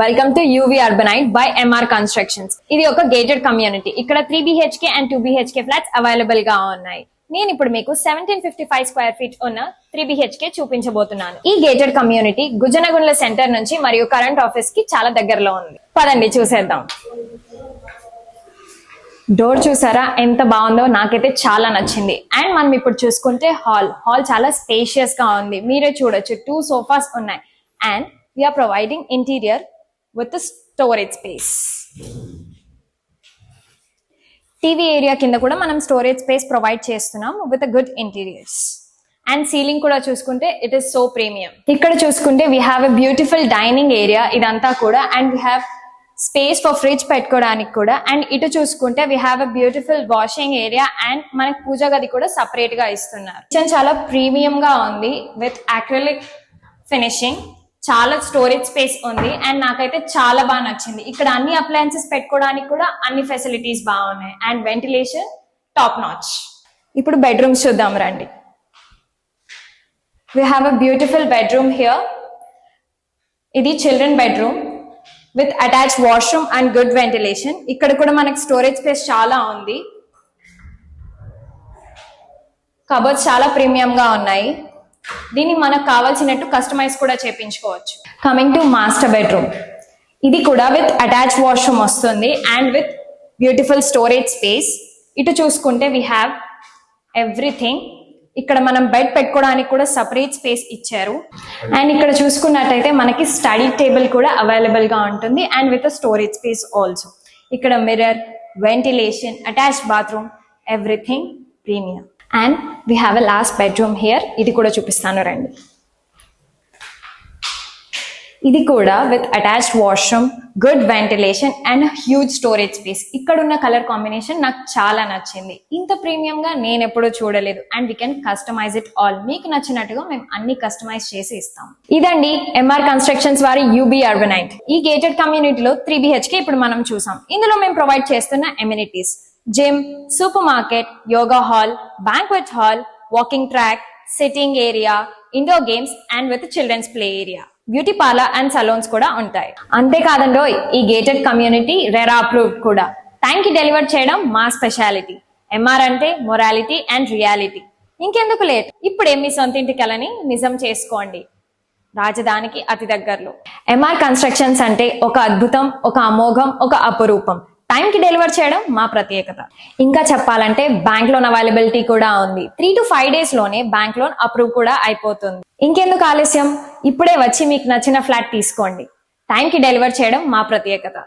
Welcome to UV urbanite by MR constructions. ఇది ఒక gated community. ఇక్కడ 3 BHK and 2 BHK flats available గా ఉన్నాయి. నేను ఇప్పుడు మీకు 1755 స్క్వేర్ ఫీట్ ఉన్న 3 BHK చూపించబోతున్నాను. ఈ గేటెడ్ కమ్యూనిటీ గుజనగుండ్ల సెంటర్ నుంచి మరియు కరెంట్ ఆఫీస్ కి చాలా దగ్గరలో ఉంది. పదండి చూసేద్దాం. డోర్ చూసారా ఎంత బాగుందో, నాకైతే చాలా నచ్చింది. అండ్ మనం ఇప్పుడు చూసుకుంటే హాల్ చాలా స్పేషియస్ గా ఉంది. మీరే చూడొచ్చు, 2 సోఫాస్ ఉన్నాయి. And we are providing interior with a storage space. TV area కింద కూడా మనం స్టోరేజ్ స్పేస్ ప్రొవైడ్ చేస్తున్నాం with good interiors. And ceiling కూడా చూసుకుంటే ఇట్ ఈస్ సో ప్రీమియం. ఇక్కడ చూసుకుంటే we have a beautiful dining area ఇదంతా కూడా. And we have space for fridge పెట్టుకోవడానికి కూడా. అండ్ ఇటు చూసుకుంటే we have a beautiful washing area. And మనకి పూజ గది కూడా సపరేట్ గా ఇస్తున్నారు. కిచెన్ చాలా ప్రీమియం గా ఉంది విత్ అక్రిలిక్ ఫినిషింగ్. చాలా స్టోరేజ్ స్పేస్ ఉంది. అండ్ నాకైతే చాలా బాగా నచ్చింది. ఇక్కడ అన్ని అప్లయన్సెస్ పెట్టుకోవడానికి కూడా అన్ని ఫెసిలిటీస్ బాగున్నాయి. And ventilation top notch. ఇప్పుడు బెడ్రూమ్స్ చూద్దాం రండి. We have a beautiful bedroom here. ఇది children bedroom with attach washroom and good ventilation. ఇక్కడ కూడా మనకి స్టోరేజ్ స్పేస్ చాలా ఉంది. కబోర్డ్స్ చాలా ప్రీమియం గా ఉన్నాయి. దీన్ని మనకు కావాల్సినట్టు కస్టమైజ్ కూడా చేయించుకోవచ్చు. Coming to master bedroom. ఇది కూడా విత్ అటాచ్ వాష్రూమ్ వస్తుంది and with beautiful storage space. ఇటు చూసుకుంటే వీ హ్యావ్ ఎవ్రీథింగ్. ఇక్కడ మనం బెడ్ పెట్టుకోవడానికి కూడా సపరేట్ స్పేస్ ఇచ్చారు. అండ్ ఇక్కడ చూసుకున్నట్టయితే మనకి స్టడీ టేబుల్ కూడా అవైలబుల్ గా ఉంటుంది and with storage space also. ఇక్కడ mirror, ventilation, attach bathroom, everything premium. And we have a last bedroom here. ఇది కూడా చూపిస్తాను రండి. ఇది కూడా with attached washroom, good ventilation and huge storage space. ఇక్కడ ఉన్న కలర్ కాంబినేషన్ నాకు చాలా నచ్చింది. ఇంత ప్రీమియం గా నేను ఎప్పుడూ చూడలేదు. And we can customize it all. మీకు నచ్చినట్టుగా మేము అన్ని కస్టమైజ్ చేసి ఇస్తాం. ఇదండి ఎంఆర్ కన్స్ట్రక్షన్స్ వారి యూబీ అర్బనైట్. ఈ గేటెడ్ కమ్యూనిటీలో 3 BHK ఇప్పుడు మనం చూసాం. ఇందులో మేము ప్రొవైడ్ చేస్తున్న amenities: gym, super market, yoga hall, banquet hall, walking track, sitting area, indoor games and with children's play area, beauty parlour and salons కూడా ఉంటాయి. అంతేకాదండో ఈ గేటెడ్ కమ్యూనిటీ రెరా అప్రూవ్డ్ కూడా. టైం కి డెలివర్ చేయడం మా స్పెషాలిటీ. ఎంఆర్ అంటే morality and reality. ఇంకెందుకు లేట్, ఇప్పుడే మీ సొంత ఇంటి కలని నిజం చేసుకోండి రాజధానికి అతి దగ్గరలో. ఎంఆర్ కన్స్ట్రక్షన్స్ అంటే ఒక అద్భుతం, ఒక అమోఘం, ఒక అపురూపం. టైం కి డెలివర్ చేయడం మా ప్రత్యేకత. ఇంకా చెప్పాలంటే బ్యాంక్ లోన్ అవైలబిలిటీ కూడా ఉంది. 3 to 5 days లోనే బ్యాంక్ లోన్ అప్రూవ్ కూడా అయిపోతుంది. ఇంకెందుకు ఆలస్యం, ఇప్పుడే వచ్చి మీకు నచ్చిన ఫ్లాట్ తీసుకోండి. టైం కి డెలివర్ చేయడం మా ప్రత్యేకత.